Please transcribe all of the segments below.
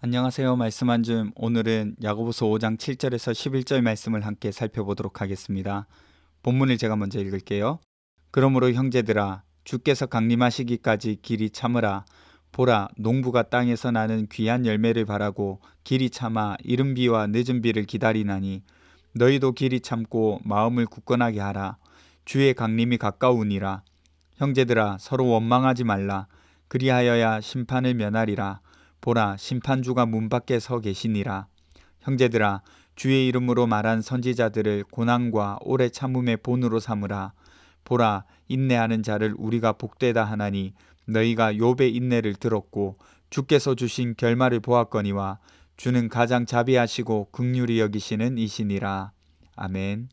안녕하세요. 말씀 한 줌. 오늘은 야고보서 5장 7절에서 11절 말씀을 함께 살펴보도록 하겠습니다. 본문을 제가 먼저 읽을게요. 그러므로 형제들아, 주께서 강림하시기까지 길이 참으라. 보라, 농부가 땅에서 나는 귀한 열매를 바라고 길이 참아 이른 비와 늦은 비를 기다리나니 너희도 길이 참고 마음을 굳건하게 하라. 주의 강림이 가까우니라. 형제들아, 서로 원망하지 말라. 그리하여야 심판을 면하리라. 보라, 심판주가 문 밖에 서 계시니라. 형제들아, 주의 이름으로 말한 선지자들을 고난과 오래 참음의 본으로 삼으라. 보라, 인내하는 자를 우리가 복되다 하나니 너희가 욥의 인내를 들었고 주께서 주신 결말을 보았거니와 주는 가장 자비하시고 긍휼히 여기시는 이시니라. 아멘.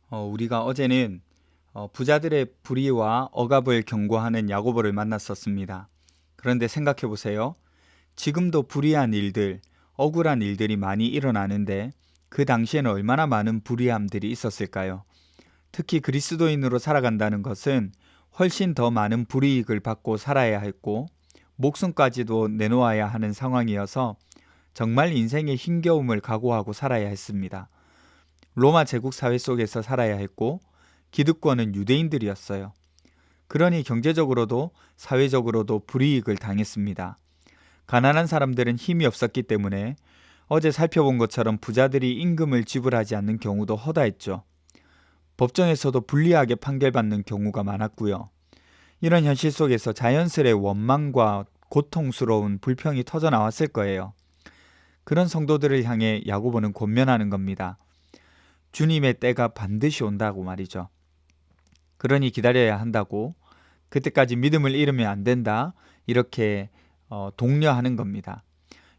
우리가 어제는 부자들의 불의와 억압을 경고하는 야고보를 만났었습니다. 그런데 생각해 보세요. 지금도 불의한 일들, 억울한 일들이 많이 일어나는데 그 당시에는 얼마나 많은 불의함들이 있었을까요? 특히 그리스도인으로 살아간다는 것은 훨씬 더 많은 불이익을 받고 살아야 했고 목숨까지도 내놓아야 하는 상황이어서 정말 인생의 힘겨움을 각오하고 살아야 했습니다. 로마 제국 사회 속에서 살아야 했고 기득권은 유대인들이었어요. 그러니 경제적으로도 사회적으로도 불이익을 당했습니다. 가난한 사람들은 힘이 없었기 때문에 어제 살펴본 것처럼 부자들이 임금을 지불하지 않는 경우도 허다했죠. 법정에서도 불리하게 판결받는 경우가 많았고요. 이런 현실 속에서 자연스레 원망과 고통스러운 불평이 터져 나왔을 거예요. 그런 성도들을 향해 야고보는 권면하는 겁니다. 주님의 때가 반드시 온다고 말이죠. 그러니 기다려야 한다고, 그때까지 믿음을 잃으면 안 된다, 이렇게 독려하는 겁니다.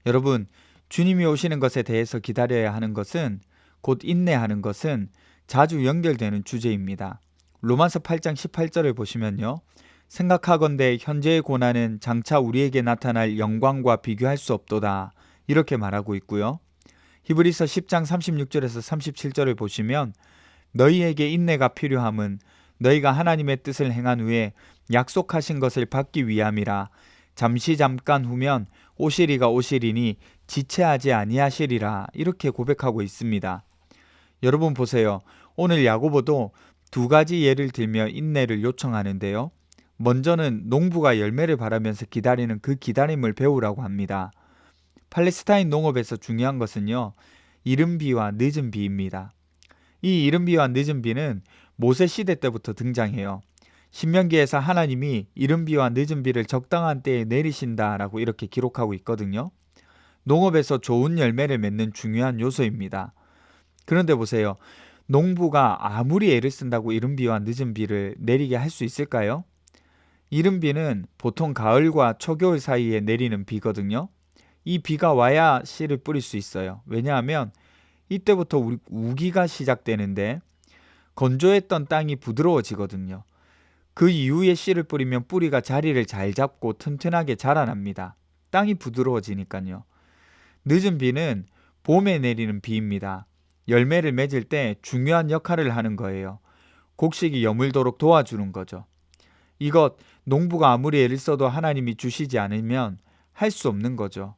여러분, 주님이 오시는 것에 대해서 기다려야 하는 것은, 곧 인내하는 것은 자주 연결되는 주제입니다. 로마서 8장 18절을 보시면요, 생각하건대 현재의 고난은 장차 우리에게 나타날 영광과 비교할 수 없도다, 이렇게 말하고 있고요. 히브리서 10장 36절에서 37절을 보시면 너희에게 인내가 필요함은 너희가 하나님의 뜻을 행한 후에 약속하신 것을 받기 위함이라. 잠시 잠깐 후면 오시리가 오시리니 지체하지 아니하시리라. 이렇게 고백하고 있습니다. 여러분 보세요. 오늘 야고보도 두 가지 예를 들며 인내를 요청하는데요. 먼저는 농부가 열매를 바라면서 기다리는 그 기다림을 배우라고 합니다. 팔레스타인 농업에서 중요한 것은요, 이른 비와 늦은 비입니다. 이 이른 비와 늦은 비는 모세 시대 때부터 등장해요. 신명기에서 하나님이 이른 비와 늦은 비를 적당한 때에 내리신다라고 이렇게 기록하고 있거든요. 농업에서 좋은 열매를 맺는 중요한 요소입니다. 그런데 보세요. 농부가 아무리 애를 쓴다고 이른 비와 늦은 비를 내리게 할 수 있을까요? 이른 비는 보통 가을과 초겨울 사이에 내리는 비거든요. 이 비가 와야 씨를 뿌릴 수 있어요. 왜냐하면 이때부터 우기가 시작되는데 건조했던 땅이 부드러워지거든요. 그 이후에 씨를 뿌리면 뿌리가 자리를 잘 잡고 튼튼하게 자라납니다. 땅이 부드러워지니까요. 늦은 비는 봄에 내리는 비입니다. 열매를 맺을 때 중요한 역할을 하는 거예요. 곡식이 여물도록 도와주는 거죠. 이것 농부가 아무리 애를 써도 하나님이 주시지 않으면 할 수 없는 거죠.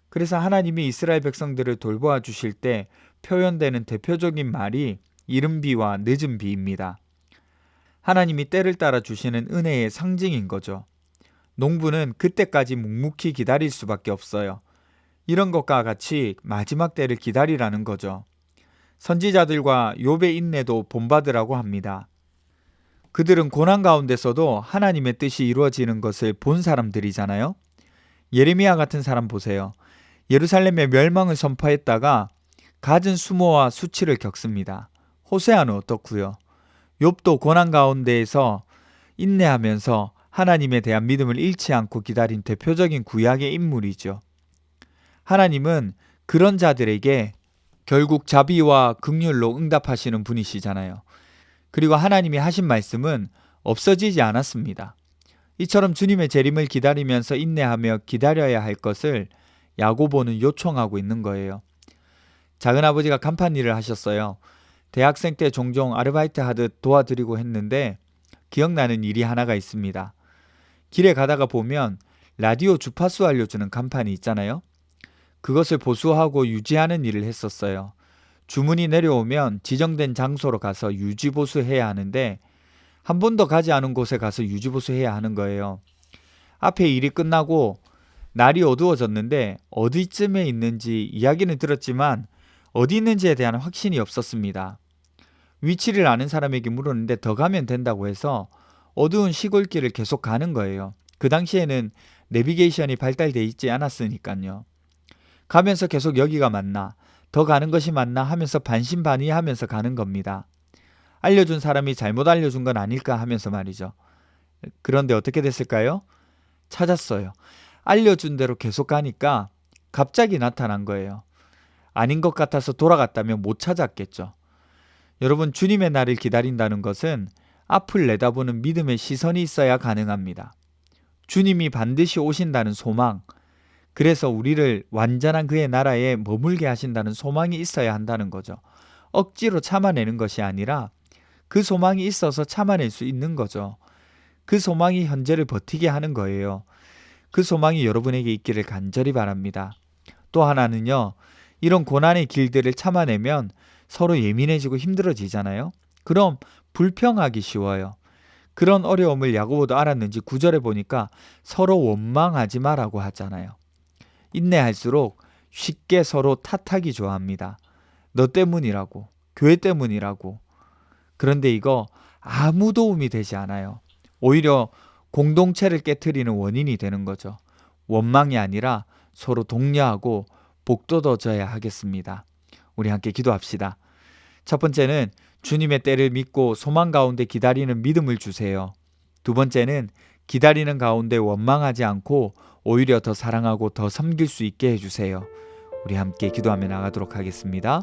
그래서 하나님이 이스라엘 백성들을 돌보아 주실 때 표현되는 대표적인 말이 이른 비와 늦은 비입니다. 하나님이 때를 따라 주시는 은혜의 상징인 거죠. 농부는 그때까지 묵묵히 기다릴 수밖에 없어요. 이런 것과 같이 마지막 때를 기다리라는 거죠. 선지자들과 욥의 인내도 본받으라고 합니다. 그들은 고난 가운데서도 하나님의 뜻이 이루어지는 것을 본 사람들이잖아요. 예레미야 같은 사람 보세요. 예루살렘의 멸망을 선포했다가 갖은 수모와 수치를 겪습니다. 호세아는 어떻고요? 욥도 고난 가운데에서 인내하면서 하나님에 대한 믿음을 잃지 않고 기다린 대표적인 구약의 인물이죠. 하나님은 그런 자들에게 결국 자비와 긍휼로 응답하시는 분이시잖아요. 그리고 하나님이 하신 말씀은 없어지지 않았습니다. 이처럼 주님의 재림을 기다리면서 인내하며 기다려야 할 것을 야고보는 요청하고 있는 거예요. 작은아버지가 간판 일을 하셨어요. 대학생 때 종종 아르바이트 하듯 도와드리고 했는데 기억나는 일이 하나가 있습니다. 길에 가다가 보면 라디오 주파수 알려주는 간판이 있잖아요. 그것을 보수하고 유지하는 일을 했었어요. 주문이 내려오면 지정된 장소로 가서 유지보수해야 하는데 한 번도 가지 않은 곳에 가서 유지보수해야 하는 거예요. 앞에 일이 끝나고 날이 어두워졌는데 어디쯤에 있는지 이야기는 들었지만 어디 있는지에 대한 확신이 없었습니다. 위치를 아는 사람에게 물었는데 더 가면 된다고 해서 어두운 시골길을 계속 가는 거예요. 그 당시에는 내비게이션이 발달돼 있지 않았으니까요. 가면서 계속 여기가 맞나, 더 가는 것이 맞나 하면서 반신반의하면서 가는 겁니다. 알려준 사람이 잘못 알려준 건 아닐까 하면서 말이죠. 그런데 어떻게 됐을까요? 찾았어요. 알려준 대로 계속 가니까 갑자기 나타난 거예요. 아닌 것 같아서 돌아갔다면 못 찾았겠죠. 여러분, 주님의 날을 기다린다는 것은 앞을 내다보는 믿음의 시선이 있어야 가능합니다. 주님이 반드시 오신다는 소망, 그래서 우리를 완전한 그의 나라에 머물게 하신다는 소망이 있어야 한다는 거죠. 억지로 참아내는 것이 아니라 그 소망이 있어서 참아낼 수 있는 거죠. 그 소망이 현재를 버티게 하는 거예요. 그 소망이 여러분에게 있기를 간절히 바랍니다. 또 하나는요, 이런 고난의 길들을 참아내면 서로 예민해지고 힘들어지잖아요. 그럼 불평하기 쉬워요. 그런 어려움을 야고보도 알았는지 9절에 보니까 서로 원망하지 마라고 하잖아요. 인내할수록 쉽게 서로 탓하기 좋아합니다. 너 때문이라고, 교회 때문이라고. 그런데 이거 아무 도움이 되지 않아요. 오히려 공동체를 깨트리는 원인이 되는 거죠. 원망이 아니라 서로 독려하고 복돋아져야 하겠습니다. 우리 함께 기도합시다. 첫 번째는 주님의 때를 믿고 소망 가운데 기다리는 믿음을 주세요. 두 번째는 기다리는 가운데 원망하지 않고 오히려 더 사랑하고 더 섬길 수 있게 해주세요. 우리 함께 기도하며 나가도록 하겠습니다.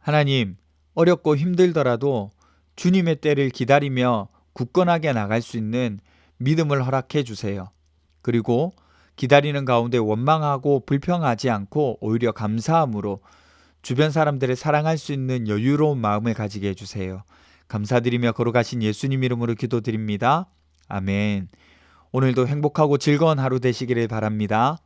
하나님, 어렵고 힘들더라도 주님의 때를 기다리며 굳건하게 나갈 수 있는 믿음을 허락해 주세요. 그리고 기다리는 가운데 원망하고 불평하지 않고 오히려 감사함으로 주변 사람들을 사랑할 수 있는 여유로운 마음을 가지게 해주세요. 감사드리며 걸어가신 예수님 이름으로 기도드립니다. 아멘. 오늘도 행복하고 즐거운 하루 되시기를 바랍니다.